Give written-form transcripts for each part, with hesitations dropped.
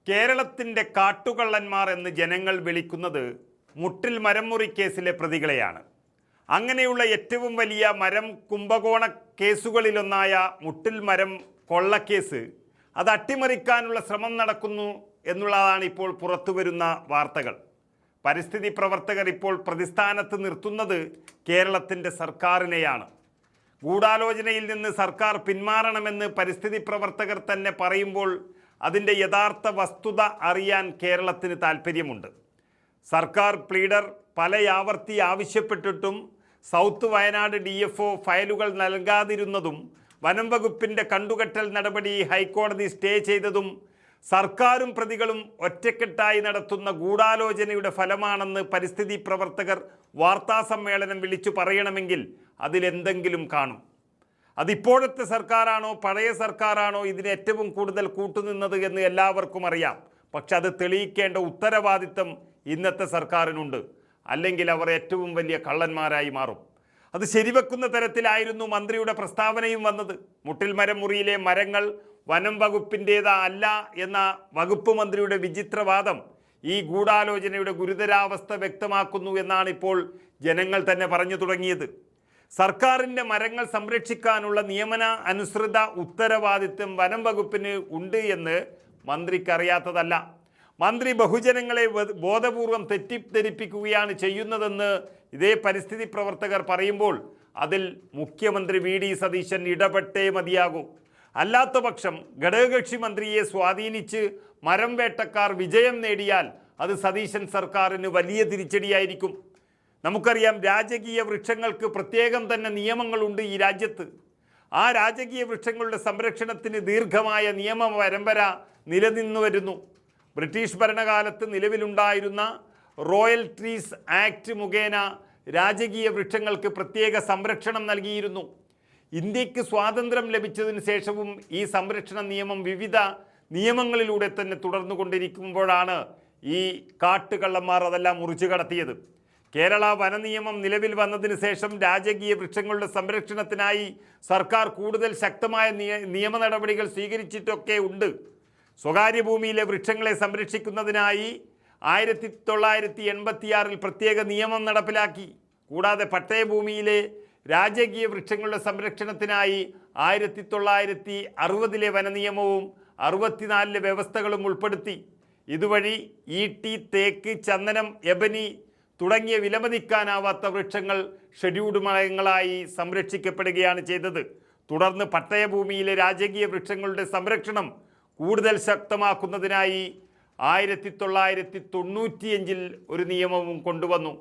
കേരളത്തിൻ്റെ കാട്ടുകള്ളന്മാർ എന്ന് ജനങ്ങൾ വിളിക്കുന്നത് മുട്ടിൽ മരം മുറി കേസിലെ പ്രതികളെയാണ്. അങ്ങനെയുള്ള ഏറ്റവും വലിയ മരം കുംഭകോണ കേസുകളിലൊന്നായ മുട്ടിൽ മരം കൊള്ളക്കേസ് അത് അട്ടിമറിക്കാനുള്ള ശ്രമം നടക്കുന്നു എന്നുള്ളതാണ് ഇപ്പോൾ പുറത്തുവരുന്ന വാർത്തകൾ. പരിസ്ഥിതി പ്രവർത്തകർ ഇപ്പോൾ പ്രതിസ്ഥാനത്ത് നിർത്തുന്നത് കേരളത്തിൻ്റെ സർക്കാരിനെയാണ്. ഗൂഢാലോചനയിൽ നിന്ന് സർക്കാർ പിന്മാറണമെന്ന് പരിസ്ഥിതി പ്രവർത്തകർ തന്നെ പറയുമ്പോൾ അതിൻ്റെ യഥാർത്ഥ വസ്തുത അറിയാൻ കേരളത്തിന് താൽപ്പര്യമുണ്ട്. സർക്കാർ പ്ലീഡർ പലയാവർത്തി ആവശ്യപ്പെട്ടിട്ടും സൗത്ത് വയനാട് DFO ഫയലുകൾ നൽകാതിരുന്നതും വനം വകുപ്പിൻ്റെ കണ്ടുകെട്ടൽ നടപടി ഹൈക്കോടതി സ്റ്റേ ചെയ്തതും സർക്കാരും പ്രതികളും ഒറ്റക്കെട്ടായി നടത്തുന്ന ഗൂഢാലോചനയുടെ ഫലമാണെന്ന് പരിസ്ഥിതി പ്രവർത്തകർ വാർത്താസമ്മേളനം വിളിച്ചു പറയണമെങ്കിൽ അതിലെന്തെങ്കിലും കാണും. അതിപ്പോഴത്തെ സർക്കാരാണോ പഴയ സർക്കാരാണോ ഇതിന് ഏറ്റവും കൂടുതൽ കൂട്ടുനിന്നത് എന്ന് എല്ലാവർക്കും അറിയാം. പക്ഷെ അത് തെളിയിക്കേണ്ട ഉത്തരവാദിത്തം ഇന്നത്തെ സർക്കാരിനുണ്ട്. അല്ലെങ്കിൽ അവർ ഏറ്റവും വലിയ കള്ളന്മാരായി മാറും. അത് ശരിവെക്കുന്ന തരത്തിലായിരുന്നു മന്ത്രിയുടെ പ്രസ്താവനയും വന്നത്. മുട്ടിൽ മരം മുറിയിലെ മരങ്ങൾ വനം വകുപ്പിൻ്റേതാ അല്ല എന്ന വകുപ്പ് മന്ത്രിയുടെ വിചിത്രവാദം ഈ ഗൂഢാലോചനയുടെ ഗുരുതരാവസ്ഥ വ്യക്തമാക്കുന്നു എന്നാണ് ഇപ്പോൾ ജനങ്ങൾ തന്നെ പറഞ്ഞു തുടങ്ങിയത്. സർക്കാരിൻ്റെ മരങ്ങൾ സംരക്ഷിക്കാനുള്ള നിയമന അനുസൃത ഉത്തരവാദിത്വം വനം വകുപ്പിന് ഉണ്ട് എന്ന് മന്ത്രിക്കറിയാത്തതല്ല. മന്ത്രി ബഹുജനങ്ങളെ ബോധപൂർവം തെറ്റിദ്ധരിപ്പിക്കുകയാണ് ചെയ്യുന്നതെന്ന് ഇതേ പരിസ്ഥിതി പ്രവർത്തകർ പറയുമ്പോൾ അതിൽ മുഖ്യമന്ത്രി VD സതീശൻ ഇടപെട്ടേ മതിയാകൂ. അല്ലാത്ത പക്ഷം ഘടകകക്ഷി മന്ത്രിയെ സ്വാധീനിച്ച് മരം വേട്ടക്കാർ വിജയം നേടിയാൽ അത് സതീശൻ സർക്കാരിന് വലിയ തിരിച്ചടിയായിരിക്കും. നമുക്കറിയാം, രാജകീയ വൃക്ഷങ്ങൾക്ക് പ്രത്യേകം തന്നെ നിയമങ്ങളുണ്ട് ഈ രാജ്യത്ത്. ആ രാജകീയ വൃക്ഷങ്ങളുടെ സംരക്ഷണത്തിന് ദീർഘമായ നിയമ പരമ്പര നിലനിന്നു വരുന്നു. ബ്രിട്ടീഷ് ഭരണകാലത്ത് നിലവിലുണ്ടായിരുന്ന റോയൽ ട്രീസ് ആക്ട് മുഖേന രാജകീയ വൃക്ഷങ്ങൾക്ക് പ്രത്യേക സംരക്ഷണം നൽകിയിരുന്നു. ഇന്ത്യക്ക് സ്വാതന്ത്ര്യം ലഭിച്ചതിന് ശേഷവും ഈ സംരക്ഷണ നിയമം വിവിധ നിയമങ്ങളിലൂടെ തന്നെ തുടർന്നുകൊണ്ടിരിക്കുമ്പോഴാണ് ഈ കാട്ടുകള്ളന്മാർ അതെല്ലാം മുറിച്ചു കടത്തിയത്. കേരള വന നിയമം നിലവിൽ വന്നതിന് ശേഷം രാജകീയ വൃക്ഷങ്ങളുടെ സംരക്ഷണത്തിനായി സർക്കാർ കൂടുതൽ ശക്തമായ നിയമ നടപടികൾ സ്വീകരിച്ചിട്ടൊക്കെ ഉണ്ട്. സ്വകാര്യ ഭൂമിയിലെ വൃക്ഷങ്ങളെ സംരക്ഷിക്കുന്നതിനായി 1986 പ്രത്യേക നിയമം നടപ്പിലാക്കി. കൂടാതെ പട്ടയഭൂമിയിലെ രാജകീയ വൃക്ഷങ്ങളുടെ സംരക്ഷണത്തിനായി 1960 വനനിയമവും 64 വ്യവസ്ഥകളും ഉൾപ്പെടുത്തി. ഇതുവഴി ഈട്ടി, തേക്ക്, ചന്ദനം, എബനി തുടങ്ങിയ വിലമതിക്കാനാവാത്ത വൃക്ഷങ്ങൾ ഷെഡ്യൂൾഡ് മരങ്ങളായി സംരക്ഷിക്കപ്പെടുകയാണ് ചെയ്തത്. തുടർന്ന് പട്ടയഭൂമിയിലെ രാജകീയ വൃക്ഷങ്ങളുടെ സംരക്ഷണം കൂടുതൽ ശക്തമാക്കുന്നതിനായി 1995 ഒരു നിയമവും കൊണ്ടുവന്നു.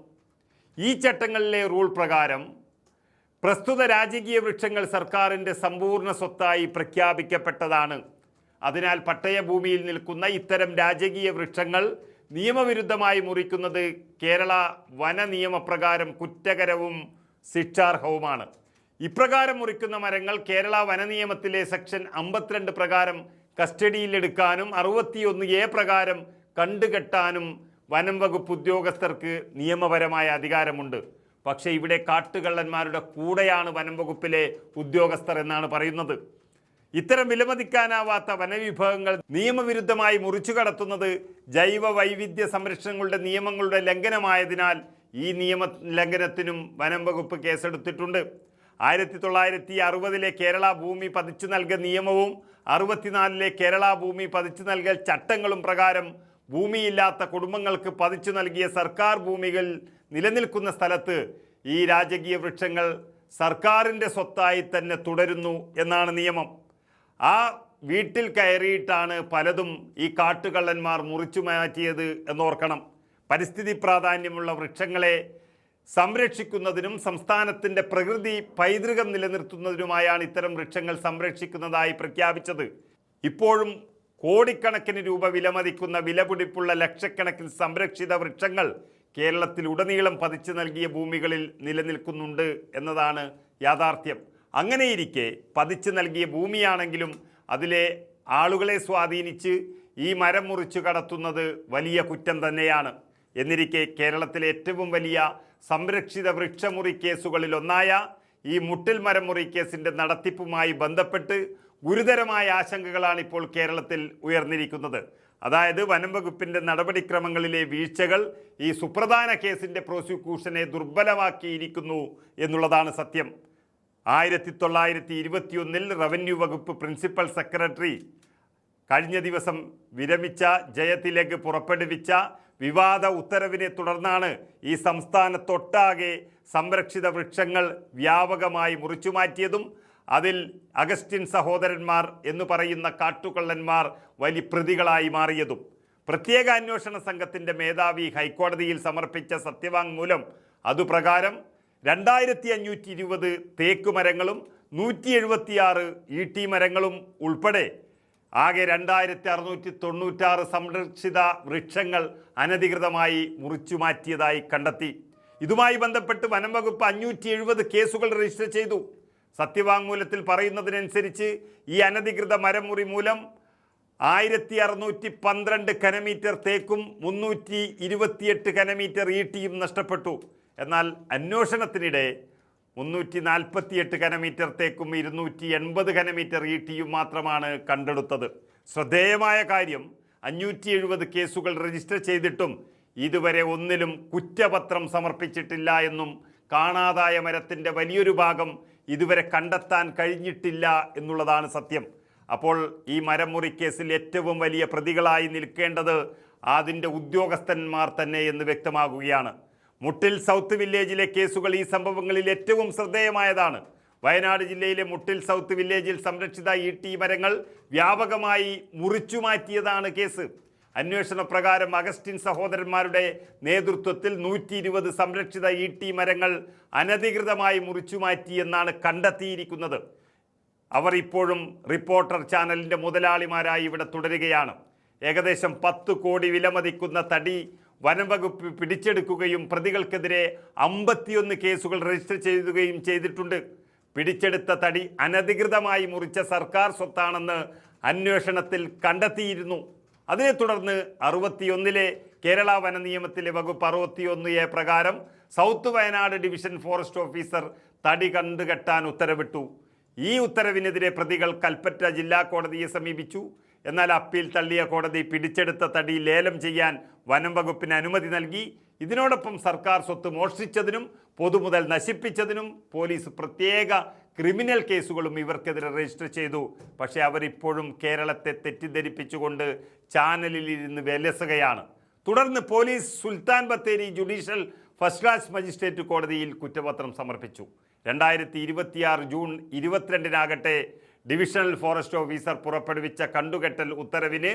ഈ ചട്ടങ്ങളിലെ റൂൾ പ്രകാരം പ്രസ്തുത രാജകീയ വൃക്ഷങ്ങൾ സർക്കാരിൻ്റെ സമ്പൂർണ്ണ സ്വത്തായി പ്രഖ്യാപിക്കപ്പെട്ടതാണ്. അതിനാൽ പട്ടയഭൂമിയിൽ നിൽക്കുന്ന ഇത്തരം രാജകീയ വൃക്ഷങ്ങൾ നിയമവിരുദ്ധമായി മുറിക്കുന്നത് കേരള വന നിയമപ്രകാരം കുറ്റകരവും ശിക്ഷാർഹവുമാണ്. ഇപ്രകാരം മുറിക്കുന്ന മരങ്ങൾ കേരള വന നിയമത്തിലെ സെക്ഷൻ 52 പ്രകാരം കസ്റ്റഡിയിലെടുക്കാനും 61A പ്രകാരം കണ്ടുകെട്ടാനും വനം വകുപ്പ് ഉദ്യോഗസ്ഥർക്ക് നിയമപരമായ അധികാരമുണ്ട്. പക്ഷേ ഇവിടെ കാട്ടുകള്ളന്മാരുടെ കൂടെയാണ് വനം വകുപ്പിലെ ഉദ്യോഗസ്ഥർ എന്നാണ് പറയുന്നത്. ഇത്തരം വിലമതിക്കാനാവാത്ത വനവിഭവങ്ങൾ നിയമവിരുദ്ധമായി മുറിച്ചു കടത്തുന്നത് ജൈവ വൈവിധ്യ സംരക്ഷണങ്ങളുടെ നിയമങ്ങളുടെ ലംഘനമായതിനാൽ ഈ നിയമ ലംഘനത്തിനും വനം വകുപ്പ് കേസെടുത്തിട്ടുണ്ട്. 1960 കേരള ഭൂമി പതിച്ചു നൽകൽ നിയമവും 64 കേരള ഭൂമി പതിച്ചു നൽകൽ ചട്ടങ്ങളും പ്രകാരം ഭൂമിയില്ലാത്ത കുടുംബങ്ങൾക്ക് പതിച്ചു നൽകിയ സർക്കാർ ഭൂമികൾ നിലനിൽക്കുന്ന സ്ഥലത്ത് ഈ രാജകീയ വൃക്ഷങ്ങൾ സർക്കാരിൻ്റെ സ്വത്തായി തന്നെ തുടരുന്നു എന്നാണ് നിയമം. ആ വീട്ടിൽ കയറിയിട്ടാണ് പലതും ഈ കാട്ടുകള്ളന്മാർ മുറിച്ചു മാറ്റിയത് എന്നോർക്കണം. പരിസ്ഥിതി പ്രാധാന്യമുള്ള വൃക്ഷങ്ങളെ സംരക്ഷിക്കുന്നതിനും സംസ്ഥാനത്തിൻ്റെ പ്രകൃതി പൈതൃകം നിലനിർത്തുന്നതിനുമായാണ് ഇത്തരം വൃക്ഷങ്ങൾ സംരക്ഷിക്കുന്നതായി പ്രഖ്യാപിച്ചത്. ഇപ്പോഴും കോടിക്കണക്കിന് രൂപ വിലമതിക്കുന്ന വിലപിടിപ്പുള്ള ലക്ഷക്കണക്കിന് സംരക്ഷിത വൃക്ഷങ്ങൾ കേരളത്തിൽ ഉടനീളം പതിച്ചു നൽകിയ ഭൂമികളിൽ നിലനിൽക്കുന്നുണ്ട് എന്നതാണ് യാഥാർത്ഥ്യം. അങ്ങനെയിരിക്കെ പതിച്ചു നൽകിയ ഭൂമിയാണെങ്കിലും അതിലെ ആളുകളെ സ്വാധീനിച്ച് ഈ മരം മുറിച്ചു കടത്തുന്നത് വലിയ കുറ്റം തന്നെയാണ്. എന്നിരിക്കെ കേരളത്തിലെ ഏറ്റവും വലിയ സംരക്ഷിത വൃക്ഷമുറി കേസുകളിലൊന്നായ ഈ മുട്ടിൽ മരം മുറി കേസിൻ്റെ നടത്തിപ്പുമായി ബന്ധപ്പെട്ട് ഗുരുതരമായ ആശങ്കകളാണ് ഇപ്പോൾ കേരളത്തിൽ ഉയർന്നിരിക്കുന്നത്. അതായത് വനം വകുപ്പിൻ്റെ നടപടിക്രമങ്ങളിലെ വീഴ്ചകൾ ഈ സുപ്രധാന കേസിൻ്റെ പ്രോസിക്യൂഷനെ ദുർബലമാക്കിയിരിക്കുന്നു എന്നുള്ളതാണ് സത്യം. 1921 റവന്യൂ വകുപ്പ് പ്രിൻസിപ്പൽ സെക്രട്ടറി കഴിഞ്ഞ ദിവസം വിരമിച്ച ജയതിലക് പുറപ്പെടുവിച്ച വിവാദ ഉത്തരവിനെ തുടർന്നാണ് ഈ സംസ്ഥാനത്തൊട്ടാകെ സംരക്ഷിത വൃക്ഷങ്ങൾ വ്യാപകമായി മുറിച്ചുമാറ്റിയതും അതിൽ അഗസ്റ്റിൻ സഹോദരന്മാർ എന്ന് പറയുന്ന കാട്ടുകള്ളന്മാർ വലിയ പ്രതികളായി മാറിയതും. പ്രത്യേക അന്വേഷണ സംഘത്തിൻ്റെ മേധാവി ഹൈക്കോടതിയിൽ സമർപ്പിച്ച സത്യവാങ്മൂലം അതുപ്രകാരം 2520 തേക്ക് മരങ്ങളും 176 ഈട്ടി മരങ്ങളും ഉൾപ്പെടെ ആകെ 2696 സംരക്ഷിത വൃക്ഷങ്ങൾ അനധികൃതമായി മുറിച്ചുമാറ്റിയതായി കണ്ടെത്തി. ഇതുമായി ബന്ധപ്പെട്ട് വനം വകുപ്പ് 570 കേസുകൾ രജിസ്റ്റർ ചെയ്തു. സത്യവാങ്മൂലത്തിൽ പറയുന്നതിനനുസരിച്ച് ഈ അനധികൃത മരം മുറി മൂലം 1612 ഘനമീറ്റർ തേക്കും 328 ഘനമീറ്റർ ഈട്ടിയും നഷ്ടപ്പെട്ടു. എന്നാൽ അന്വേഷണത്തിനിടെ 348 ഘനമീറ്റർ തേക്കും 280 ഘനമീറ്റർ ഈട്ടിയും മാത്രമാണ് കണ്ടെടുത്തത്. ശ്രദ്ധേയമായ കാര്യം, 570 കേസുകൾ രജിസ്റ്റർ ചെയ്തിട്ടും ഇതുവരെ ഒന്നിലും കുറ്റപത്രം സമർപ്പിച്ചിട്ടില്ല എന്നും കാണാതായ മരത്തിൻ്റെ വലിയൊരു ഭാഗം ഇതുവരെ കണ്ടെത്താൻ കഴിഞ്ഞിട്ടില്ല എന്നുള്ളതാണ് സത്യം. അപ്പോൾ ഈ മരം മുറി കേസിൽ ഏറ്റവും വലിയ പ്രതികളായി നിൽക്കേണ്ടത് അതിൻ്റെ ഉദ്യോഗസ്ഥന്മാർ തന്നെ എന്ന് വ്യക്തമാകുകയാണ്. മുട്ടിൽ സൗത്ത് വില്ലേജിലെ കേസുകൾ ഈ സംഭവങ്ങളിൽ ഏറ്റവും ശ്രദ്ധേയമായതാണ്. വയനാട് ജില്ലയിലെ മുട്ടിൽ സൗത്ത് വില്ലേജിൽ സംരക്ഷിത ഈട്ടി മരങ്ങൾ വ്യാപകമായി മുറിച്ചു മാറ്റിയതാണ് കേസ്. അന്വേഷണ പ്രകാരം അഗസ്റ്റിൻ സഹോദരന്മാരുടെ നേതൃത്വത്തിൽ 120 സംരക്ഷിത ഈട്ടി മരങ്ങൾ അനധികൃതമായി മുറിച്ചു മാറ്റിയെന്നാണ് കണ്ടെത്തിയിരിക്കുന്നത്. അവർ ഇപ്പോഴും റിപ്പോർട്ടർ ചാനലിൻ്റെ മുതലാളിമാരായി ഇവിടെ തുടരുകയാണ്. ഏകദേശം 10 കോടി വിലമതിക്കുന്ന തടി വനം വകുപ്പ് പിടിച്ചെടുക്കുകയും പ്രതികൾക്കെതിരെ 51 കേസുകൾ രജിസ്റ്റർ ചെയ്യുകയും ചെയ്തിട്ടുണ്ട്. പിടിച്ചെടുത്ത തടി അനധികൃതമായി മുറിച്ച സർക്കാർ സ്വത്താണെന്ന് അന്വേഷണത്തിൽ കണ്ടെത്തിയിരുന്നു. അതിനെ തുടർന്ന് 61 കേരള വന നിയമത്തിലെ വകുപ്പ് 61A പ്രകാരം south Wayanad division forest officer തടി കണ്ടുകെട്ടാൻ ഉത്തരവിട്ടു. ഈ ഉത്തരവിനെതിരെ പ്രതികൾ കൽപ്പറ്റ ജില്ലാ കോടതിയെ സമീപിച്ചു. എന്നാൽ അപ്പീൽ തള്ളിയ കോടതി പിടിച്ചെടുത്ത തടി ലേലം ചെയ്യാൻ വനം വകുപ്പിന് അനുമതി നൽകി. ഇതിനോടൊപ്പം സർക്കാർ സ്വത്ത് മോഷ്ടിച്ചതിനും പൊതുമുതൽ നശിപ്പിച്ചതിനും പോലീസ് പ്രത്യേക ക്രിമിനൽ കേസുകളും ഇവർക്കെതിരെ രജിസ്റ്റർ ചെയ്തു. പക്ഷേ അവരിപ്പോഴും കേരളത്തെ തെറ്റിദ്ധരിപ്പിച്ചുകൊണ്ട് ചാനലിൽ ഇരുന്ന് വിലസുകയാണ്. തുടർന്ന് police Sultan Bathery judicial first class magistrate കോടതിയിൽ കുറ്റപത്രം സമർപ്പിച്ചു. 2026 ജൂൺ 22-നാകട്ടെ ഡിവിഷണൽ ഫോറസ്റ്റ് ഓഫീസർ പുറപ്പെടുവിച്ച കണ്ടുകെട്ടൽ ഉത്തരവിന്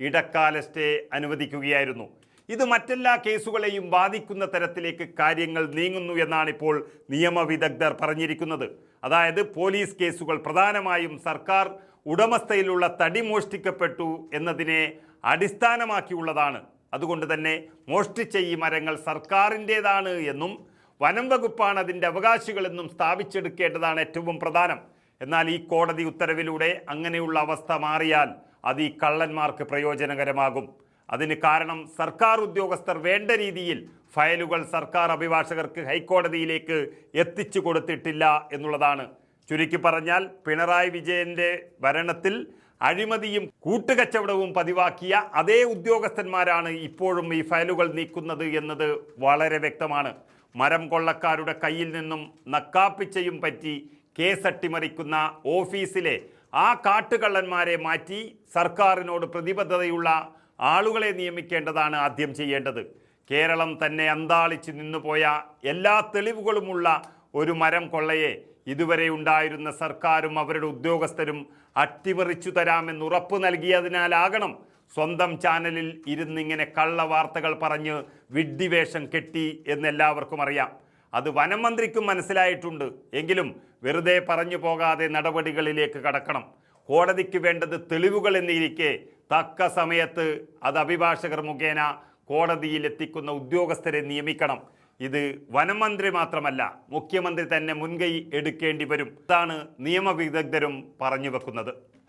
ഇടക്കാല സ്റ്റേ അനുവദിക്കുകയായിരുന്നു. ഇത് മറ്റെല്ലാ കേസുകളെയും ബാധിക്കുന്ന തരത്തിലേക്ക് കാര്യങ്ങൾ നീങ്ങുന്നു എന്നാണ് ഇപ്പോൾ നിയമവിദഗ്ധർ പറഞ്ഞിരിക്കുന്നത്. അതായത് പോലീസ് കേസുകൾ പ്രധാനമായും സർക്കാർ ഉടമസ്ഥയിലുള്ള തടി മോഷ്ടിക്കപ്പെട്ടു എന്നതിനെ അടിസ്ഥാനമാക്കിയുള്ളതാണ്. അതുകൊണ്ട് തന്നെ മോഷ്ടിച്ച ഈ മരങ്ങൾ സർക്കാരിൻ്റേതാണ് എന്നും വനം വകുപ്പാണ് അതിൻ്റെ അവകാശികളെന്നും സ്ഥാപിച്ചെടുക്കേണ്ടതാണ് ഏറ്റവും പ്രധാനം. എന്നാൽ ഈ കോടതി ഉത്തരവിലൂടെ അങ്ങനെയുള്ള അവസ്ഥ മാറിയാൽ അത് ഈ കള്ളന്മാർക്ക് പ്രയോജനകരമാകും. അതിന് കാരണം സർക്കാർ ഉദ്യോഗസ്ഥർ വേണ്ട രീതിയിൽ ഫയലുകൾ സർക്കാർ അഭിഭാഷകർക്ക് ഹൈക്കോടതിയിലേക്ക് എത്തിച്ചു കൊടുത്തിട്ടില്ല എന്നുള്ളതാണ്. ചുരുക്കി പറഞ്ഞാൽ പിണറായി വിജയൻ്റെ ഭരണത്തിൽ അഴിമതിയും കൂട്ടുകച്ചവടവും പതിവാക്കിയ അതേ ഉദ്യോഗസ്ഥന്മാരാണ് ഇപ്പോഴും ഈ ഫയലുകൾ നീക്കുന്നത് എന്നത് വളരെ വ്യക്തമാണ്. മരം കൊള്ളക്കാരുടെ കയ്യിൽ നിന്നും നക്കാപ്പിച്ചയും പറ്റി കേസട്ടിമറിക്കുന്ന ഓഫീസിലെ ആ കാട്ടുകള്ളന്മാരെ മാറ്റി സർക്കാരിനോട് പ്രതിബദ്ധതയുള്ള ആളുകളെ നിയമിക്കേണ്ടതാണ് ആദ്യം ചെയ്യേണ്ടത്. കേരളം തന്നെ അന്താളിച്ച് നിന്നുപോയ എല്ലാ തെളിവുകളുമുള്ള ഒരു മരം കൊള്ളയെ ഇതുവരെ ഉണ്ടായിരുന്ന സർക്കാരും അവരുടെ ഉദ്യോഗസ്ഥരും അട്ടിമറിച്ചു തരാമെന്ന് ഉറപ്പ് നൽകിയതിനാലാകണം സ്വന്തം ചാനലിൽ ഇരുന്നിങ്ങനെ കള്ള വാർത്തകൾ പറഞ്ഞ് വിഡ്ഢിവേഷം കെട്ടി എന്നെല്ലാവർക്കും അറിയാം. അത് വനം മന്ത്രിക്കും മനസ്സിലായിട്ടുണ്ട്. എങ്കിലും വെറുതെ പറഞ്ഞു പോകാതെ നടപടികളിലേക്ക് കടക്കണം. കോടതിക്ക് വേണ്ടത് തെളിവുകൾ എന്നിരിക്കെ തക്ക സമയത്ത് അത് അഭിഭാഷകർ മുഖേന കോടതിയിൽ എത്തിക്കുന്ന ഉദ്യോഗസ്ഥരെ നിയമിക്കണം. ഇത് വനം മന്ത്രി മാത്രമല്ല, മുഖ്യമന്ത്രി തന്നെ മുൻകൈ എടുക്കേണ്ടി വരും. ഇതാണ് നിയമവിദഗ്ധരും പറഞ്ഞു വെക്കുന്നത്.